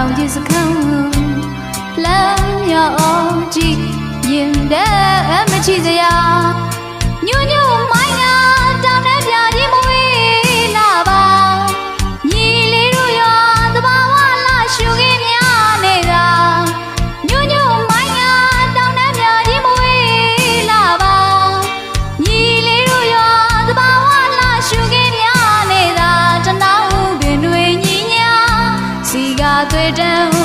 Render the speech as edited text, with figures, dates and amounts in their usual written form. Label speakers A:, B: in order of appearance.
A: တောင်ကြီးစခန်းလမ်းရောကြည့်ရင်တဲ့မချီစရာညွညွမိုင်းနာတောင်နဲ့ပြကြီးမဝေးလာပါညီလေးတို့ရောသဘာဝလာရှုခင်းများနေတာညွညွမိုင်းနာတောင်နဲ့ပြကြီးမဝေးလာပါညီလေးတို့ရောသဘာဝလာရှုခင်းများနေတာတနောင်းပင်တွေညီညာစီကသွေးတန်း